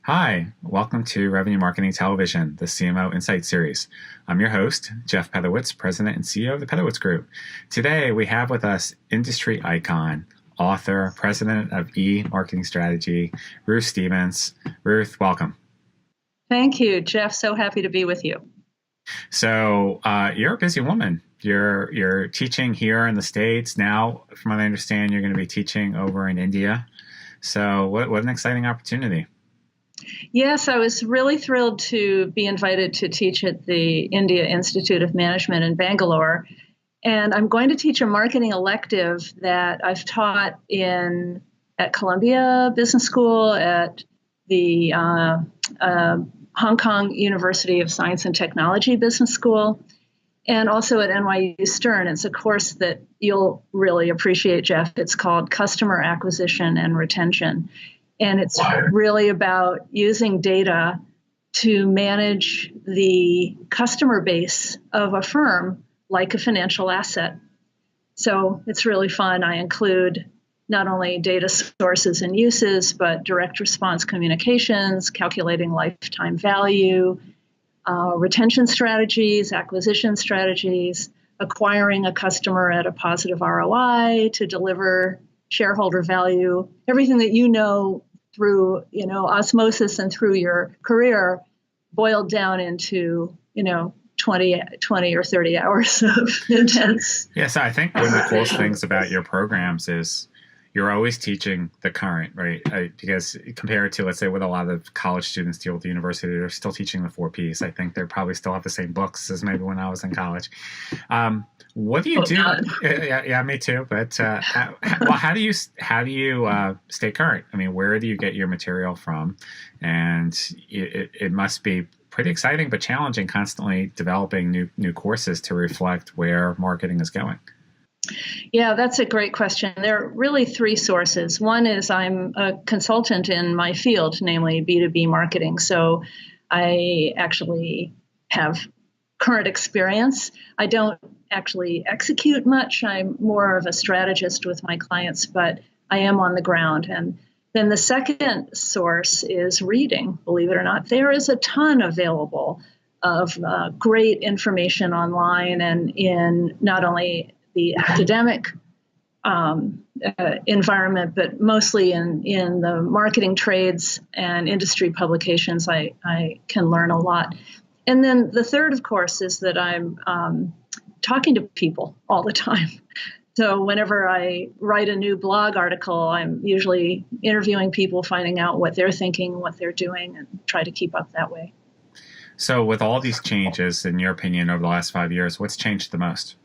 Hi, welcome to Revenue Marketing Television, the CMO Insights series. I'm your host, Jeff Pedowitz, President and CEO of the Pedowitz Group. Today, we have with us industry icon, author, President of eMarketing Strategy, Ruth Stevens. Ruth, welcome. Thank you, Jeff. So happy to be with you. So you're a busy woman. You're teaching here in the States. Now, from what I understand, you're going to be teaching over in India. So what an exciting opportunity. Yes, I was really thrilled to be invited to teach at the India Institute of Management in Bangalore. And I'm going to teach a marketing elective that I've taught at Columbia Business School, at the Hong Kong University of Science and Technology Business School, and also at NYU Stern. It's a course that you'll really appreciate, Jeff. It's called Customer Acquisition and Retention. And it's really about using data to manage the customer base of a firm like a financial asset. So it's really fun. I include not only data sources and uses, but direct response communications, calculating lifetime value, retention strategies, acquisition strategies, acquiring a customer at a positive ROI to deliver shareholder value, everything that you know through osmosis and through your career boiled down into 20 or 30 hours of intense. Yes, I think one of the coolest things about your programs is you're always teaching the current, right? Because compared to, let's say, what a lot of college students deal with the university, they're still teaching the 4Ps. I think they probably still have the same books as maybe when I was in college. What do you do? Yeah, me too. But how do you stay current? I mean, where do you get your material from? And it must be pretty exciting but challenging, constantly developing new courses to reflect where marketing is going. Yeah, that's a great question. There are really three sources. One is I'm a consultant in my field, namely B2B marketing. So I actually have current experience. I don't actually execute much. I'm more of a strategist with my clients, but I am on the ground. And then the second source is reading, believe it or not. There is a ton available of great information online and in not only the academic environment, but mostly in the marketing trades and industry publications, I can learn a lot. And then the third, of course, is that I'm talking to people all the time. So whenever I write a new blog article, I'm usually interviewing people, finding out what they're thinking, what they're doing, and try to keep up that way. So with all these changes, in your opinion, over the last 5 years, what's changed the most?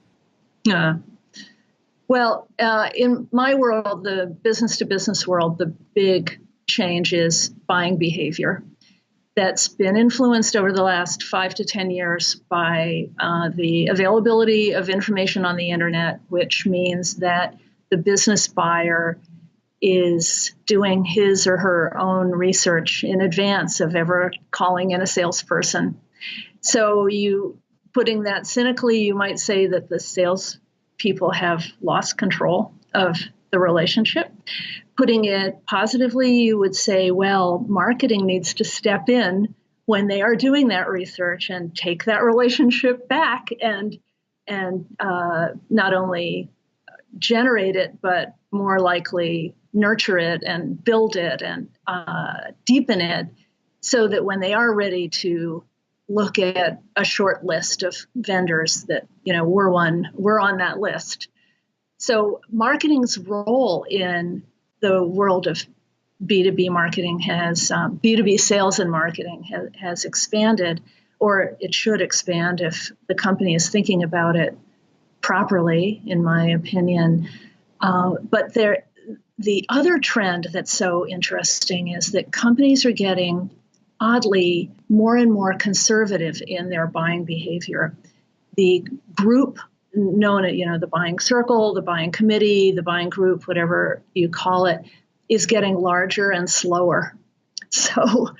Well, in my world, the business-to-business world, the big change is buying behavior. That's been influenced over the last 5 to 10 years by the availability of information on the internet, which means that the business buyer is doing his or her own research in advance of ever calling in a salesperson. So putting that cynically, you might say that the salespeople have lost control of the relationship. Putting it positively, you would say, well, marketing needs to step in when they are doing that research and take that relationship back and not only generate it, but more likely nurture it and build it and deepen it so that when they are ready to look at a short list of vendors that, we're on that list. So marketing's role in the world of B2B marketing B2B sales and marketing has expanded, or it should expand if the company is thinking about it properly, in my opinion. But the other trend that's so interesting is that companies are getting, oddly, more and more conservative in their buying behavior. The group known as, the buying circle, the buying committee, the buying group, whatever you call it, is getting larger and slower. So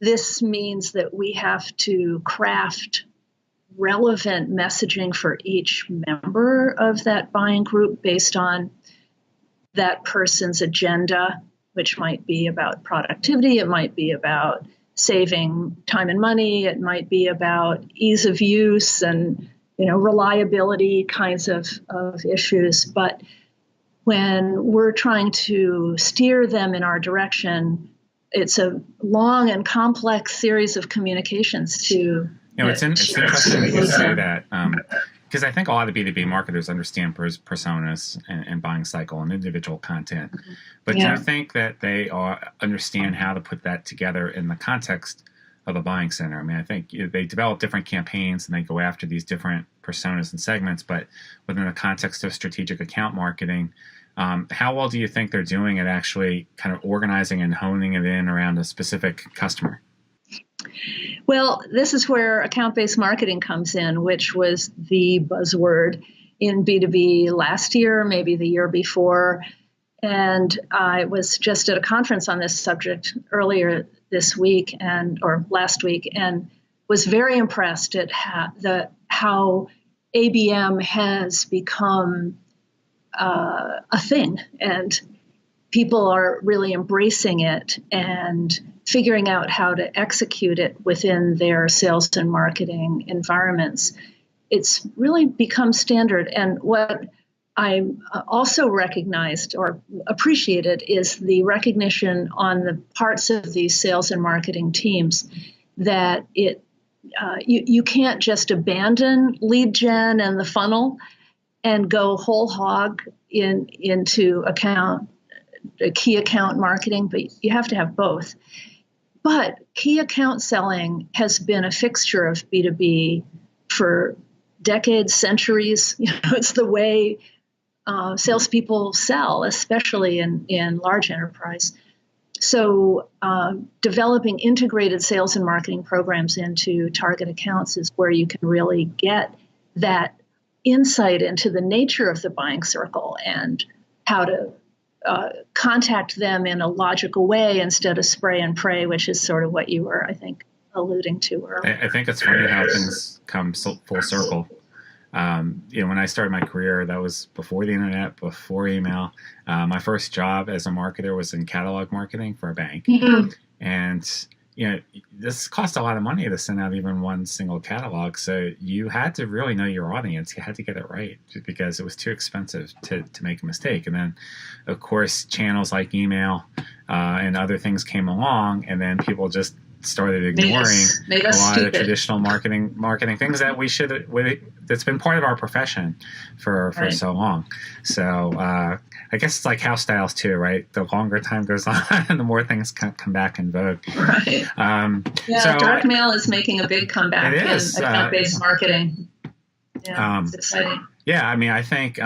this means that we have to craft relevant messaging for each member of that buying group based on that person's agenda, which might be about productivity, it might be about saving time and money, it might be about ease of use and reliability kinds of issues. But when we're trying to steer them in our direction, it's a long and complex series of communications to. It's interesting that you say that, because I think a lot of B2B marketers understand personas and buying cycle and individual content. But do you think that they understand how to put that together in the context of a buying center? I mean, I think they develop different campaigns and they go after these different personas and segments, but within the context of strategic account marketing, how well do you think they're doing at actually kind of organizing and honing it in around a specific customer? Well, this is where account-based marketing comes in, which was the buzzword in B2B last year, maybe the year before. And I was just at a conference on this subject earlier this week or last week, and was very impressed at how ABM has become a thing, and people are really embracing it and figuring out how to execute it within their sales and marketing environments. It's really become standard. And what I also recognized or appreciated is the recognition on the parts of these sales and marketing teams that you can't just abandon lead gen and the funnel and go whole hog into key account marketing, but you have to have both. But key account selling has been a fixture of B2B for decades, centuries. It's the way salespeople sell, especially in large enterprise. So developing integrated sales and marketing programs into target accounts is where you can really get that insight into the nature of the buying circle and how to contact them in a logical way instead of spray and pray, which is sort of what you were, I think, alluding to earlier. I think it's funny how things come full circle. When I started my career, that was before the internet, before email. My first job as a marketer was in catalog marketing for a bank. Mm-hmm. And, this cost a lot of money to send out even one single catalog. So you had to really know your audience. You had to get it right because it was too expensive to make a mistake. And then, of course, channels like email and other things came along, and then people just started ignoring made a us lot stupid. of traditional marketing things that that's been part of our profession for so long. So I guess it's like house styles too, right? The longer time goes on, the more things come back in vogue. Right. So direct mail is making a big comeback in account-based marketing. Yeah, it's exciting. Yeah, I mean, I think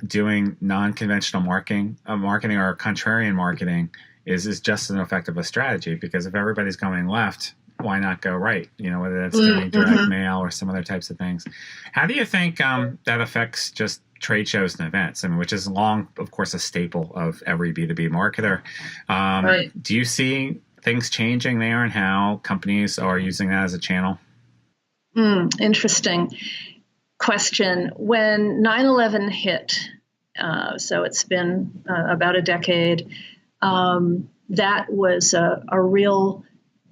doing non-conventional marketing or contrarian marketing is just as effective a strategy, because if everybody's going left, why not go right? Whether that's doing direct mail or some other types of things. How do you think that affects just trade shows and events? I mean, which is long, of course, a staple of every B2B marketer. Right. Do you see things changing there and how companies are using that as a channel? Interesting question. When 9/11 hit, so it's been about a decade, that was a real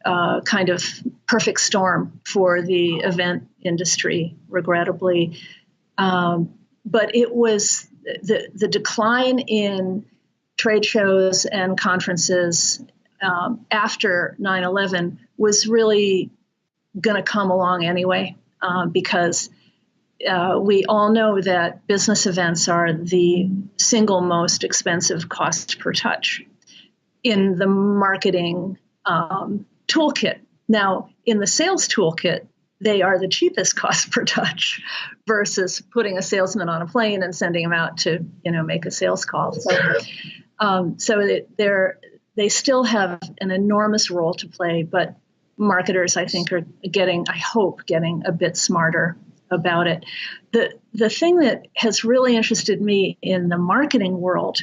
kind of perfect storm for the event industry, regrettably. But it was the decline in trade shows and conferences after 9/11 was really going to come along anyway, because we all know that business events are the single most expensive cost per touch in the marketing toolkit. Now, in the sales toolkit, they are the cheapest cost per touch versus putting a salesman on a plane and sending him out to, make a sales call. So they still have an enormous role to play, but marketers, I think, are getting a bit smarter about it. The thing that has really interested me in the marketing world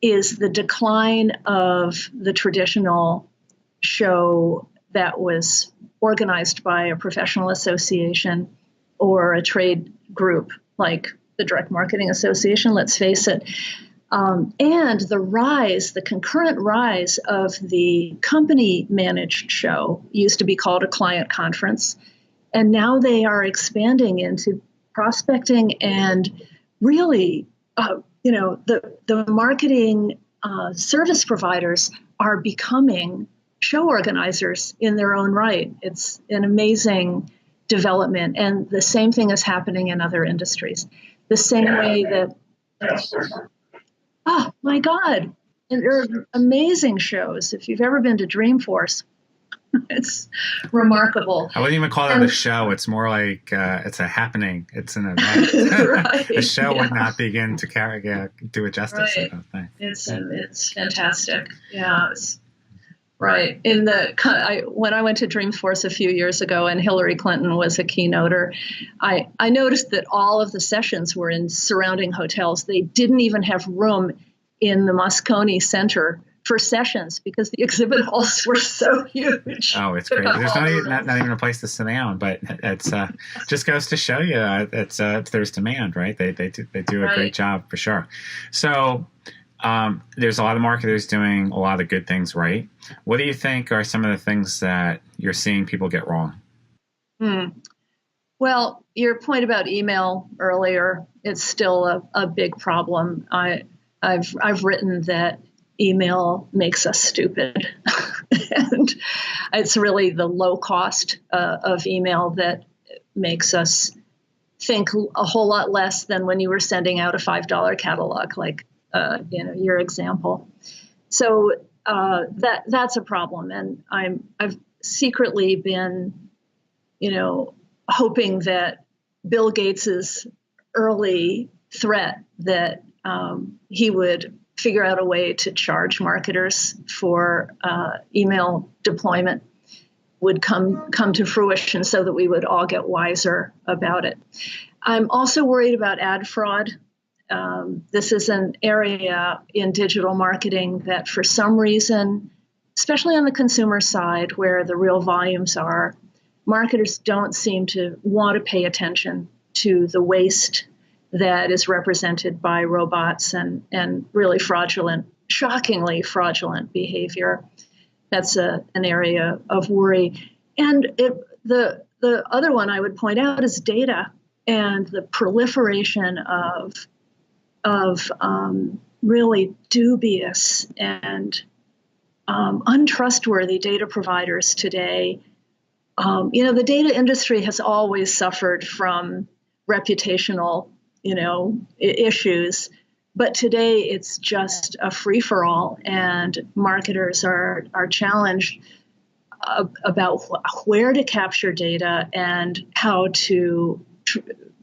is the decline of the traditional show that was organized by a professional association or a trade group like the Direct Marketing Association. Let's face it, And the concurrent rise of the company managed show used to be called a client conference. And now they are expanding into prospecting and really, the marketing service providers are becoming show organizers in their own right. It's an amazing development. And the same thing is happening in other industries. The same way that, oh my God, and there are amazing shows. If you've ever been to Dreamforce, it's remarkable. I wouldn't even call it a show. It's more like it's a happening. It's an event. Right, a show would not begin to do it justice. Right. I don't think. It's fantastic. Yeah. Right. When I went to Dreamforce a few years ago and Hillary Clinton was a keynoter, I noticed that all of the sessions were in surrounding hotels. They didn't even have room in the Moscone Center for sessions because the exhibit halls were so huge. Oh, it's crazy. There's not even a place to sit down, but it's just goes to show you there's demand, right? They do a great job for sure. So there's a lot of marketers doing a lot of good things right. What do you think are some of the things that you're seeing people get wrong? Well, your point about email earlier, it's still a big problem. I've written that email makes us stupid. And it's really the low cost of email that makes us think a whole lot less than when you were sending out a $5 catalog, like your example. So that's a problem. And I've secretly been, hoping that Bill Gates's early threat that he would figure out a way to charge marketers for email deployment would come to fruition so that we would all get wiser about it. I'm also worried about ad fraud. This is an area in digital marketing that for some reason, especially on the consumer side where the real volumes are, marketers don't seem to want to pay attention to the waste that is represented by robots and really shockingly fraudulent behavior. That's an area of worry. And the other one I would point out is data and the proliferation of really dubious and untrustworthy data providers today. The data industry has always suffered from reputational issues, but today it's just a free-for-all, and marketers are challenged about where to capture data and how to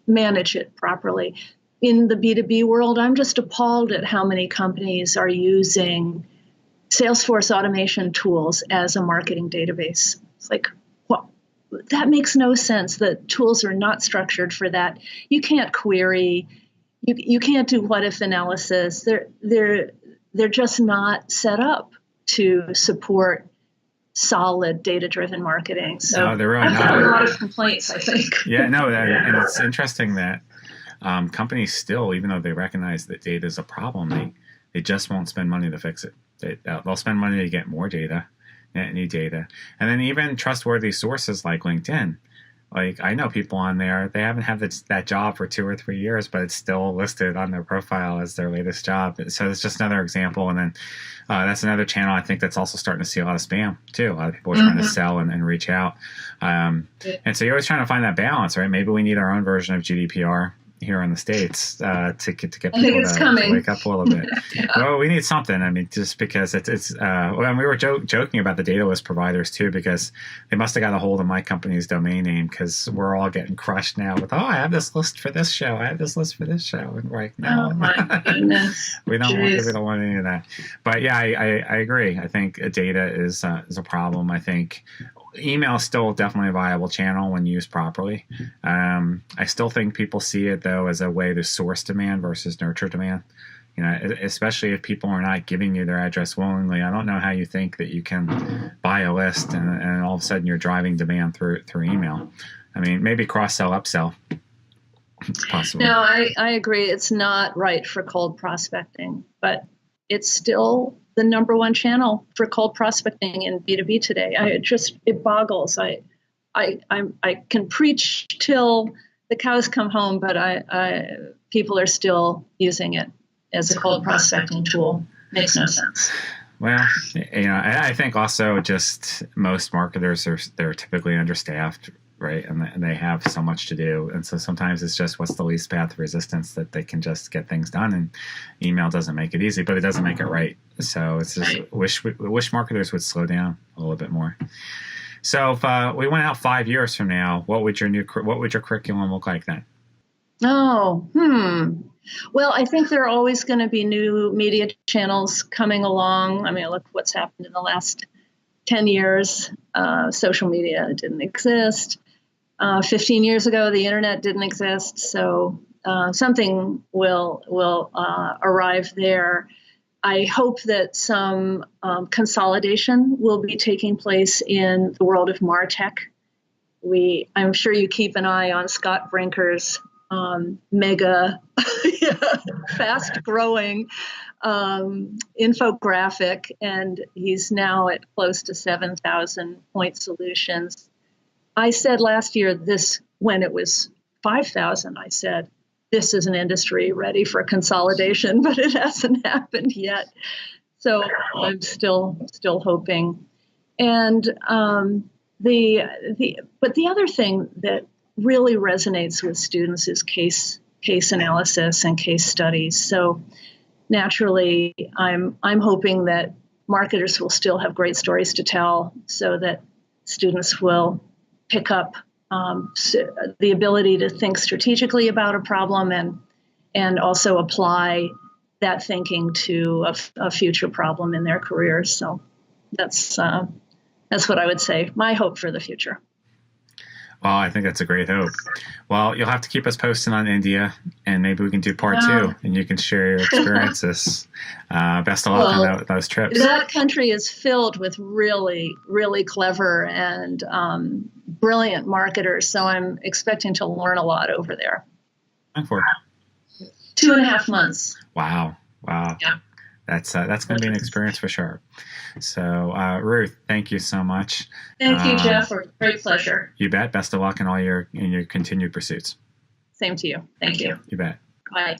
manage it properly. In the B2B world, I'm just appalled at how many companies are using Salesforce automation tools as a marketing database. It's like, that makes no sense. The tools are not structured for that. You can't query. You can't do what-if analysis. They're just not set up to support solid data-driven marketing. So no, they're really I've got a lot of complaints, I think. Yeah, no, and it's interesting that companies still, even though they recognize that data is a problem, they just won't spend money to fix it. They'll spend money to get more data. New data. And then even trustworthy sources like LinkedIn. Like I know people on there, they haven't had that job for 2 or 3 years, but it's still listed on their profile as their latest job. So it's just another example. And then that's another channel I think that's also starting to see a lot of spam too. A lot of people are trying to sell and reach out. And so you're always trying to find that balance, right? Maybe we need our own version of GDPR here in the States to get people to wake up a little bit. Well, we need something. I mean, just because it's and we were joking about the data list providers too, because they must have got a hold of my company's domain name, because we're all getting crushed now with, I have this list for this show. I have this list for this show. And we're like, no, oh my goodness. we don't want any of that. But yeah, I agree. I think data is a problem. I think email is still definitely a viable channel when used properly. I still think people see it though as a way to source demand versus nurture demand. Especially if people are not giving you their address willingly. I don't know how you think that you can buy a list and all of a sudden you're driving demand through email. I mean, maybe cross-sell, upsell. It's possible. No, I agree. It's not right for cold prospecting, but it's still the number one channel for cold prospecting in B2B today. It boggles. I can preach till the cows come home, but people are still using it as a cold prospecting tool. Makes no sense. Well, I think also just most marketers they're typically understaffed, right? And they have so much to do. And so sometimes it's just what's the least path of resistance that they can just get things done. And email doesn't make it easy, but it doesn't make it right. So it's just wish marketers would slow down a little bit more. So if we went out 5 years from now, what would your curriculum look like then? Well, I think there are always going to be new media channels coming along. I mean, look what's happened in the last 10 years. Social media didn't exist. 15 years ago, the internet didn't exist. So something will arrive there. I hope that some consolidation will be taking place in the world of MarTech. I'm sure you keep an eye on Scott Brinker's mega, fast-growing infographic, and he's now at close to 7,000 point solutions. I said last year when it was 5,000, I said, this is an industry ready for consolidation, but it hasn't happened yet. So I'm still hoping. And the other thing that really resonates with students is case analysis and case studies. So naturally, I'm hoping that marketers will still have great stories to tell, so that students will pick up the ability to think strategically about a problem and also apply that thinking to a future problem in their careers. So that's what I would say. My hope for the future. Well, I think that's a great hope. Well, you'll have to keep us posted on India, and maybe we can do part 2, and you can share your experiences. Best of luck on those trips. That country is filled with really, really clever and brilliant marketers, so I'm expecting to learn a lot over there. For 2.5 months. Wow. Yeah. That's going to be an experience for sure. So, Ruth, thank you so much. Thank you, Jeff. Great pleasure. You bet. Best of luck in all your continued pursuits. Same to you. Thank you. You bet. Bye.